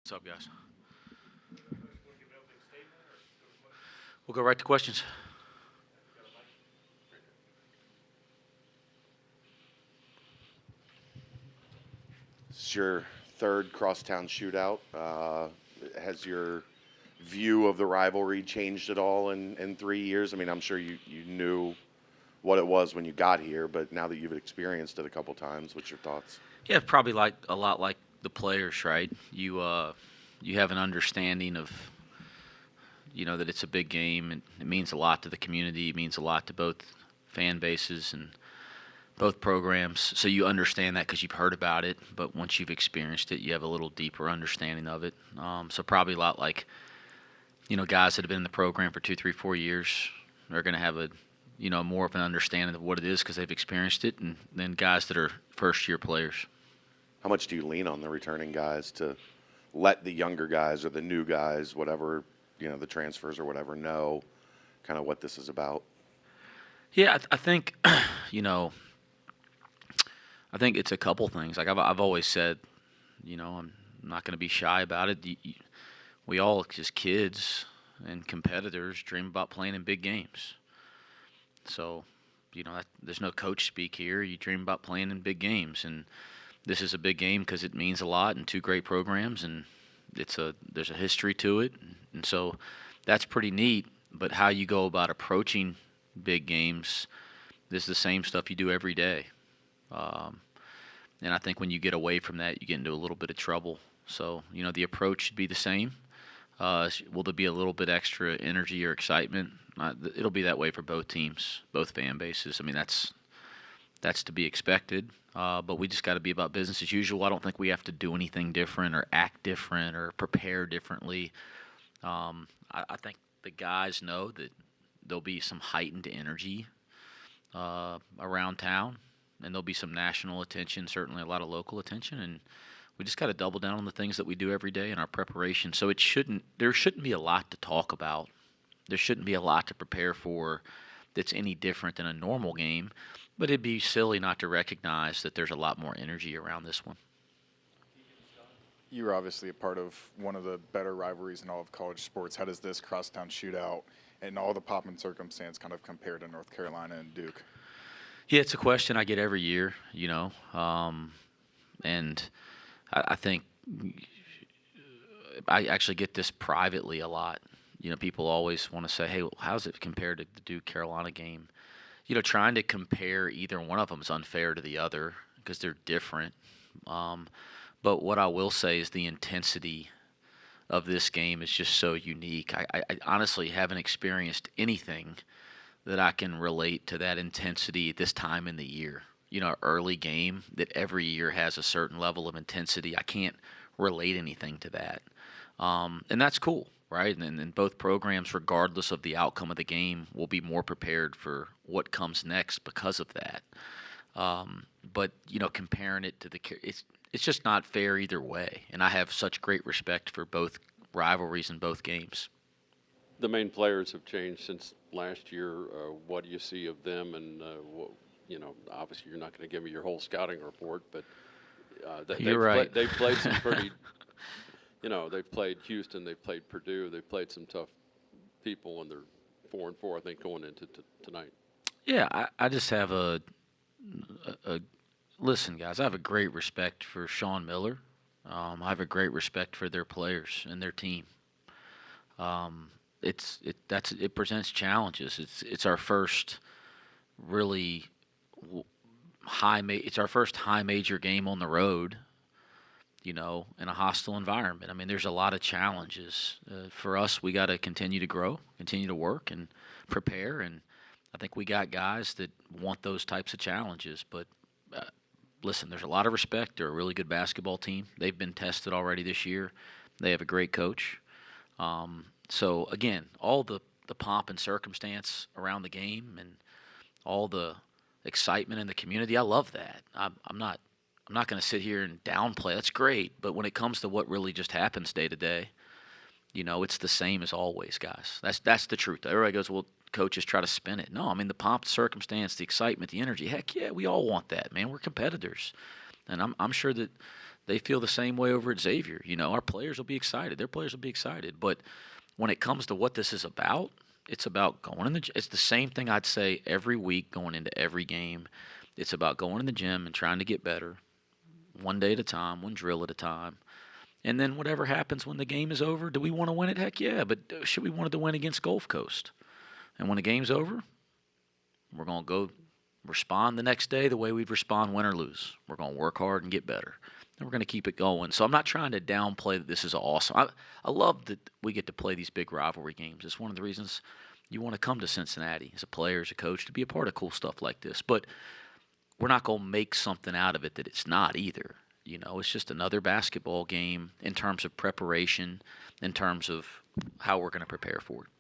What's up, guys? We'll go right to questions. It's your third crosstown shootout. Has your view of the rivalry changed at all in 3 years? I mean, I'm sure you knew what it was when you got here, but now that you've experienced it a couple times, what's your thoughts? Yeah, probably like a lot like the players, right? You have an understanding of that it's a big game and it means a lot to the community. It means a lot to both fan bases and both programs. So you understand that because you've heard about it, but once you've experienced it, you have a little deeper understanding of it. So probably a lot like guys that have been in the program for 2, 3, 4 years are going to have a more of an understanding of what it is because they've experienced it, and then guys that are first year players. How much do you lean on the returning guys to let the younger guys or the new guys, whatever, the transfers or whatever, know kind of what this is about? Yeah, I think I think it's a couple things. Like I've always said, I'm not going to be shy about it. We all, as kids and competitors, dream about playing in big games. So, there's no coach speak here. You dream about playing in big games, and this is a big game because it means a lot, and two great programs, and there's a history to it, and so that's pretty neat. But how you go about approaching big games is the same stuff you do every day. And I think when you get away from that, you get into a little bit of trouble. So, the approach should be the same. Will there be a little bit extra energy or excitement? It'll be that way for both teams, both fan bases. I mean, that's to be expected. But we just got to be about business as usual. I don't think we have to do anything different or act different or prepare differently. I think the guys know that there'll be some heightened energy around town, and there'll be some national attention, certainly a lot of local attention, and we just got to double down on the things that we do every day in our preparation. So there shouldn't be a lot to talk about. There shouldn't be a lot to prepare for that's any different than a normal game, but it'd be silly not to recognize that there's a lot more energy around this one. You were obviously a part of one of the better rivalries in all of college sports. How does this crosstown shootout and all the pomp and circumstance kind of compare to North Carolina and Duke? Yeah, it's a question I get every year, and I think I actually get this privately a lot. People always want to say, hey, how's it compared to the Duke-Carolina game? Trying to compare either one of them is unfair to the other because they're different. But what I will say is the intensity of this game is just so unique. I honestly haven't experienced anything that I can relate to that intensity at this time in the year. Early game that every year has a certain level of intensity. I can't relate anything to that. And that's cool, right? And both programs, regardless of the outcome of the game, will be more prepared for what comes next because of that. But comparing it to it's just not fair either way. And I have such great respect for both rivalries in both games. The main players have changed since last year. What do you see of them? And obviously you're not going to give me your whole scouting report, but you're right. They've played some pretty. They've played Houston, they've played Purdue, they've played some tough people, and they're 4-4, I think, going into tonight. Yeah, I just have a listen, guys. I have a great respect for Sean Miller. I have a great respect for their players and their team. It presents challenges. It's our first really it's our first high major game on the road. In a hostile environment. I mean, there's a lot of challenges. For us, we got to continue to grow, continue to work, and prepare. And I think we got guys that want those types of challenges. But listen, there's a lot of respect. They're a really good basketball team. They've been tested already this year. They have a great coach. So, again, all the pomp and circumstance around the game and all the excitement in the community, I love that. I'm not going to sit here and downplay. That's great, but when it comes to what really just happens day to day, it's the same as always, guys. That's the truth. Everybody goes, well, coaches try to spin it. No, I mean the pomp, circumstance, the excitement, the energy. Heck yeah, we all want that, man. We're competitors, and I'm sure that they feel the same way over at Xavier. You know, our players will be excited. Their players will be excited. But when it comes to what this is about, it's about going in the. It's the same thing I'd say every week going into every game. It's about going in the gym and trying to get better, one day at a time, one drill at a time. And then whatever happens when the game is over, do we want to win it? Heck yeah. But should we wanted to win against Gulf Coast? And when the game's over, we're going to go respond the next day the way we'd respond win or lose. We're going to work hard and get better. And we're going to keep it going. So I'm not trying to downplay that this is awesome. I love that we get to play these big rivalry games. It's one of the reasons you want to come to Cincinnati as a player, as a coach, to be a part of cool stuff like this. But we're not going to make something out of it that it's not either. You know, it's just another basketball game in terms of preparation, in terms of how we're going to prepare for it.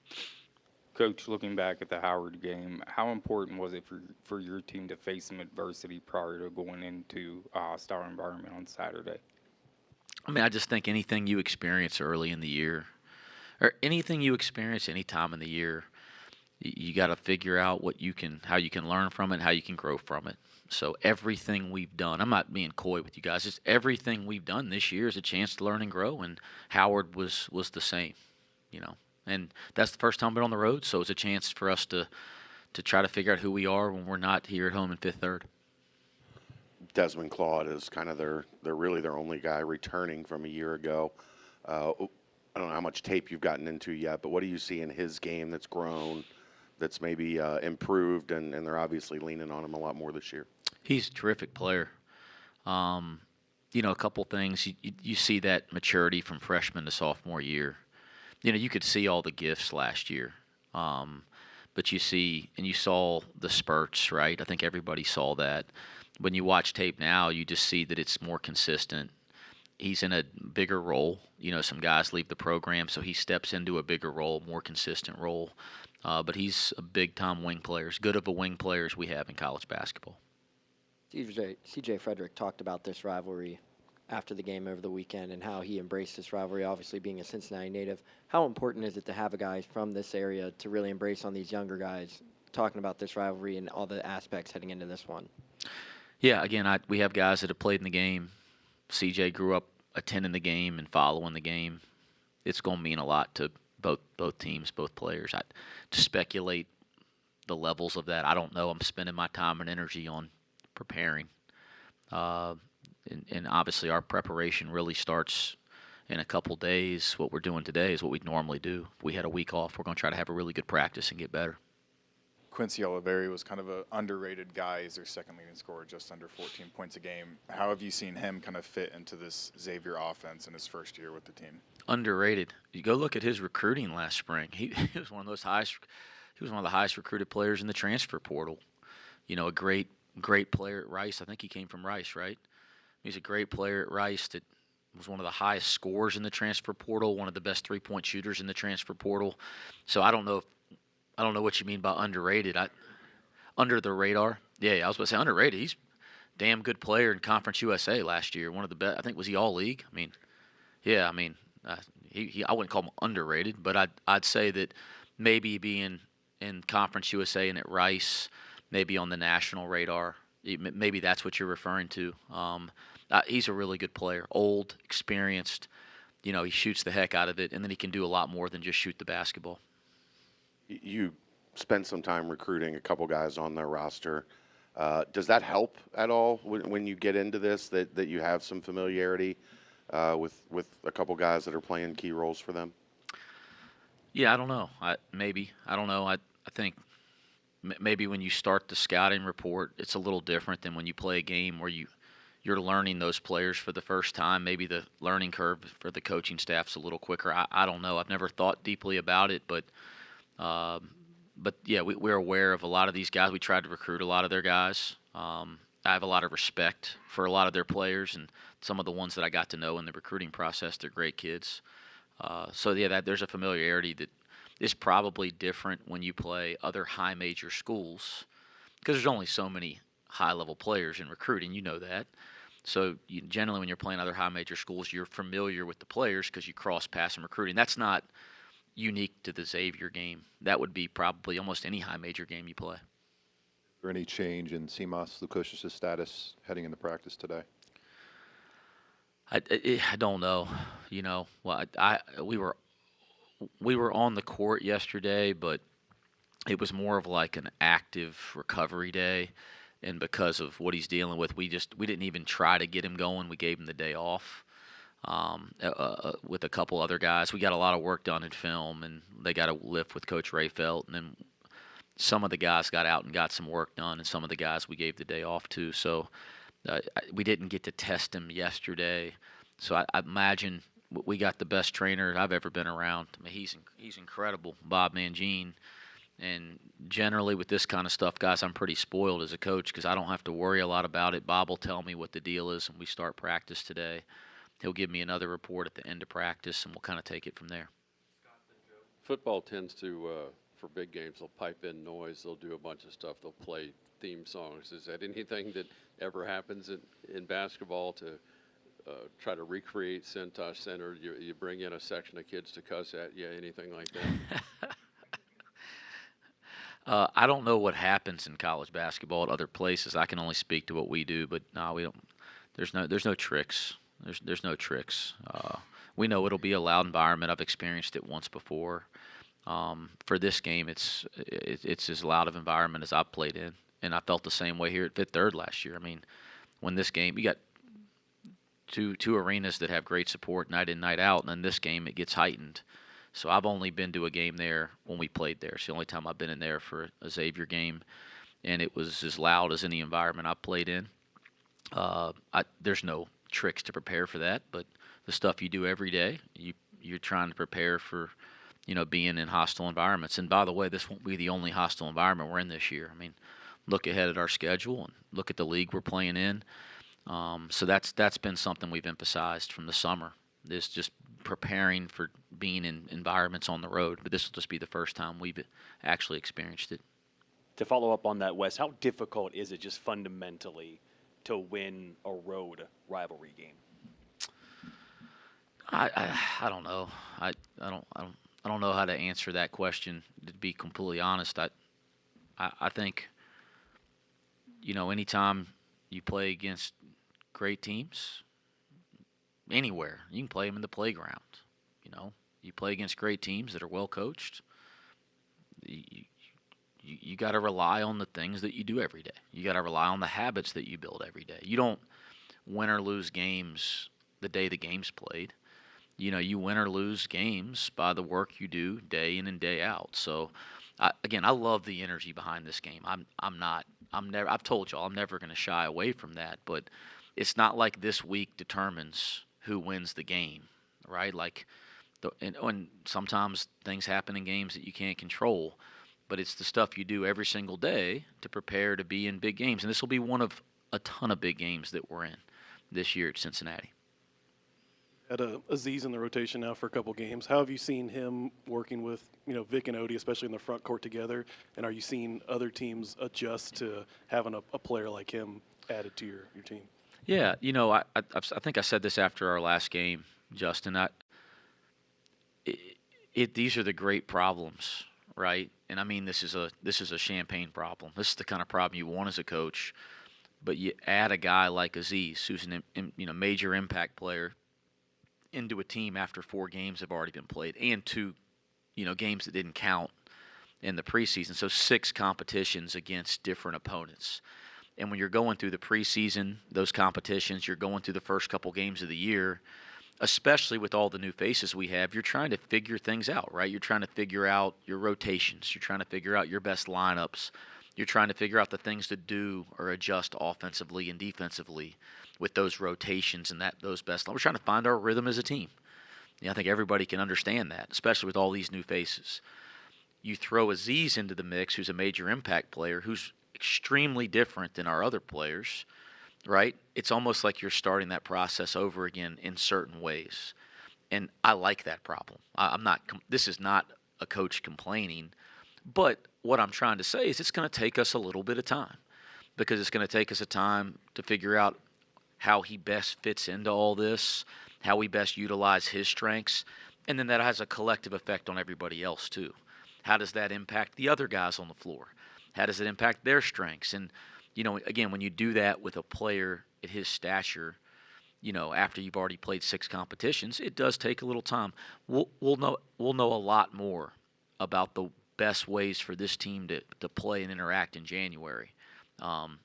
Coach, looking back at the Howard game, how important was it for your team to face some adversity prior to going into a hostile environment on Saturday? I mean, I just think anything you experience early in the year, or anything you experience any time in the year, you got to figure out how you can learn from it, and how you can grow from it. So everything we've done, I'm not being coy with you guys, just everything we've done this year is a chance to learn and grow, and Howard was the same, you know. And that's the first time we've been on the road, so it's a chance for us to try to figure out who we are when we're not here at home in Fifth Third. Desmond Claude is kind of they're really their only guy returning from a year ago. I don't know how much tape you've gotten into yet, but what do you see in his game that's grown, that's maybe improved, and they're obviously leaning on him a lot more this year? He's a terrific player. You know, a couple things. You see that maturity from freshman to sophomore year. You know, you could see all the gifts last year. But you saw the spurts, right? I think everybody saw that. When you watch tape now, you just see that it's more consistent. He's in a bigger role. You know, some guys leave the program, so he steps into a bigger role, more consistent role. But he's a big-time wing player, as good of a wing player as we have in college basketball. C.J. Frederick talked about this rivalry after the game over the weekend and how he embraced this rivalry, obviously being a Cincinnati native. How important is it to have a guy from this area to really embrace on these younger guys, talking about this rivalry and all the aspects heading into this one? Yeah, again, we have guys that have played in the game. CJ grew up attending the game and following the game. It's going to mean a lot to both teams, both players. To speculate the levels of that, I don't know. I'm spending my time and energy on preparing. And obviously our preparation really starts in a couple days. What we're doing today is what we'd normally do. If we had a week off, we're going to try to have a really good practice and get better. Quincy Oliveri was kind of an underrated guy. He's their second leading scorer, just under 14 points a game. How have you seen him kind of fit into this Xavier offense in his first year with the team? Underrated. You go look at his recruiting last spring. He was one of those highest. He was one of the highest recruited players in the transfer portal. You know, a great player at Rice. I think he came from Rice, right? He's a great player at Rice that was one of the highest scorers in the transfer portal, one of the best three-point shooters in the transfer portal. So I don't know what you mean by underrated. Under the radar. Yeah, I was about to say underrated. He's a damn good player in Conference USA last year. One of the best. I think was he all league? I mean, yeah. I mean, I wouldn't call him underrated, but I'd say that maybe being in Conference USA and at Rice, maybe on the national radar. Maybe that's what you're referring to. He's a really good player, old, experienced. You know, he shoots the heck out of it, and then he can do a lot more than just shoot the basketball. You spent some time recruiting a couple guys on their roster. Does that help at all when you get into this, that you have some familiarity with a couple guys that are playing key roles for them? Yeah, I don't know. Maybe. I don't know. I think maybe when you start the scouting report, it's a little different than when you play a game where you're learning those players for the first time. Maybe the learning curve for the coaching staff's a little quicker. I don't know. I've never thought deeply about it, but yeah, we're aware of a lot of these guys. We tried to recruit a lot of their guys. I have a lot of respect for a lot of their players, and some of the ones that I got to know in the recruiting process, they're great kids. So yeah, there's a familiarity that is probably different when you play other high major schools, because there's only so many high-level players in recruiting. You know that. So generally when you're playing other high major schools, you're familiar with the players because you cross-pass in recruiting. That's not unique to the Xavier game. That would be probably almost any high major game you play. Is there any change in Simas Lukosius' status heading into practice today? I don't know. Well, we were on the court yesterday, but it was more of like an active recovery day, and because of what he's dealing with, we didn't even try to get him going. We gave him the day off. With a couple other guys, we got a lot of work done in film, and they got to lift with Coach Rayfelt, and then some of the guys got out and got some work done, and some of the guys we gave the day off to. So we didn't get to test him yesterday. So I imagine we got the best trainer I've ever been around. I mean, he's incredible, Bob Mangine. And generally with this kind of stuff, guys, I'm pretty spoiled as a coach because I don't have to worry a lot about it. Bob will tell me what the deal is when we start practice today. He'll give me another report at the end of practice, and we'll kind of take it from there. Football tends to, for big games, they'll pipe in noise. They'll do a bunch of stuff. They'll play theme songs. Is that anything that ever happens in basketball to try to recreate Cintas Center? You bring in a section of kids to cuss at you, anything like that? I don't know what happens in college basketball at other places. I can only speak to what we do, but no, we don't. There's no tricks. There's no tricks. We know it'll be a loud environment. I've experienced it once before. For this game, it's as loud of environment as I've played in, and I felt the same way here at Fifth Third last year. I mean, when this game, you got two arenas that have great support night in, night out, and then this game it gets heightened. So I've only been to a game there when we played there. It's the only time I've been in there for a Xavier game, and it was as loud as any environment I've played in. There's no tricks to prepare for that, but the stuff you do every day, you're trying to prepare for, being in hostile environments. And by the way, this won't be the only hostile environment we're in this year. I mean, look ahead at our schedule and look at the league we're playing in. So that's been something we've emphasized from the summer, is just preparing for being in environments on the road. But this will just be the first time we've actually experienced it. To follow up on that, Wes, how difficult is it just fundamentally to win a road rivalry game? I don't know. I don't know how to answer that question, to be completely honest. I think, anytime you play against great teams, anywhere, you can play them in the playground. You play against great teams that are well coached. You got to rely on the things that you do every day. You got to rely on the habits that you build every day. You don't win or lose games the day the game's played. You win or lose games by the work you do day in and day out. So, I love the energy behind this game. I've told y'all I'm never going to shy away from that. But it's not like this week determines who wins the game, right? And sometimes things happen in games that you can't control. But it's the stuff you do every single day to prepare to be in big games. And this will be one of a ton of big games that we're in this year at Cincinnati. Had Aziz in the rotation now for a couple games. How have you seen him working with, Vic and Odie, especially in the front court together? And are you seeing other teams adjust to having a player like him added to your team? Yeah, I think I said this after our last game, Justin. These are the great problems, right? And I mean, this is a champagne problem. This is the kind of problem you want as a coach. But you add a guy like Aziz, who's a major impact player, into a team after 4 games have already been played, and 2, games that didn't count in the preseason. So 6 competitions against different opponents. And when you're going through the preseason, those competitions, you're going through the first couple games of the year, especially with all the new faces we have, you're trying to figure things out, right? You're trying to figure out your rotations. You're trying to figure out your best lineups. You're trying to figure out the things to do or adjust offensively and defensively with those rotations and those best. We're trying to find our rhythm as a team. I think everybody can understand that, especially with all these new faces. You throw Aziz into the mix, who's a major impact player, who's extremely different than our other players, right? It's almost like you're starting that process over again in certain ways. And I like that problem. This is not a coach complaining, but what I'm trying to say is it's going to take us a little bit of time, because it's going to take us a time to figure out how he best fits into all this, how we best utilize his strengths, and then that has a collective effect on everybody else too. How does that impact the other guys on the floor? How does it impact their strengths? And, again, when you do that with a player at his stature, after you've already played 6 competitions, it does take a little time. We'll know a lot more about the best ways for this team to play and interact in January.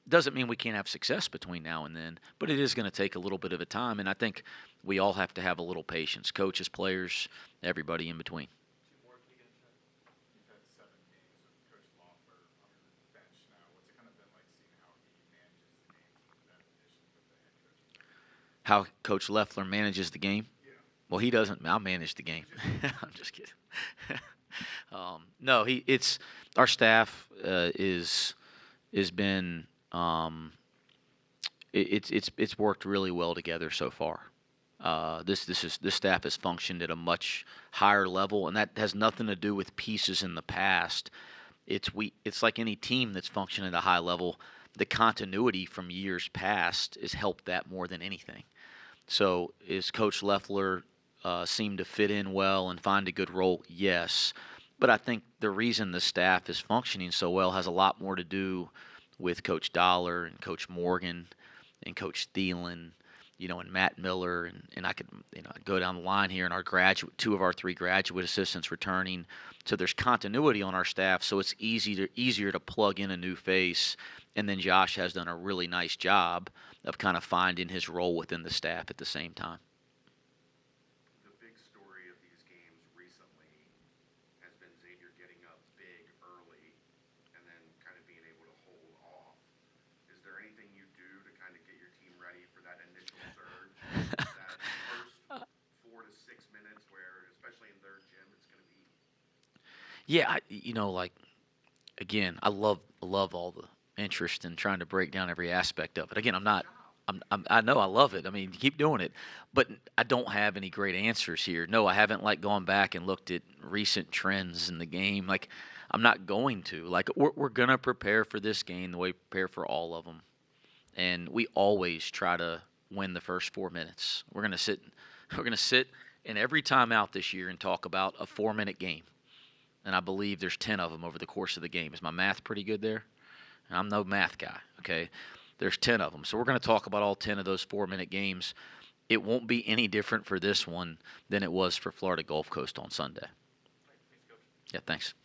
Doesn't mean we can't have success between now and then, but it is going to take a little bit of a time, and I think we all have to have a little patience, coaches, players, everybody in between. You've had 7 games with Coach Loeffler on your bench now. What's it kind of been like seeing how he manages the game with that addition with the head coach? How Coach Loeffler manages the game? Yeah. Well, he doesn't. I'll manage the game. I'm just kidding. No, it's our staff has been it's worked really well together so far. This staff has functioned at a much higher level, and that has nothing to do with pieces in the past. It's like any team that's functioning at a high level. The continuity from years past has helped that more than anything. So is Coach Loeffler seem to fit in well and find a good role? Yes. But I think the reason the staff is functioning so well has a lot more to do with Coach Dollar and Coach Morgan and Coach Thielen, and Matt Miller, and I could, go down the line here, and our 2 of our 3 graduate assistants returning. So there's continuity on our staff, so it's easier to plug in a new face. And then Josh has done a really nice job of kind of finding his role within the staff at the same time. The big story of these games recently has been Xavier getting up big early and then kind of being able to hold off. Is there anything you do to kind of get your team ready for that initial surge? That first 4 to 6 minutes where, especially in their gym, it's going to be. Yeah, again, I love all the interest in trying to break down every aspect of it. Again, I know I love it. I mean, keep doing it, but I don't have any great answers here. No, I haven't gone back and looked at recent trends in the game. I'm not going to. We're gonna prepare for this game the way we prepare for all of them, and we always try to win the first 4 minutes. We're gonna sit in every timeout this year and talk about a 4-minute game, and I believe there's 10 of them over the course of the game. Is my math pretty good there? I'm no math guy, okay? There's 10 of them. So we're going to talk about all 10 of those 4-minute games. It won't be any different for this one than it was for Florida Gulf Coast on Sunday. Yeah, thanks.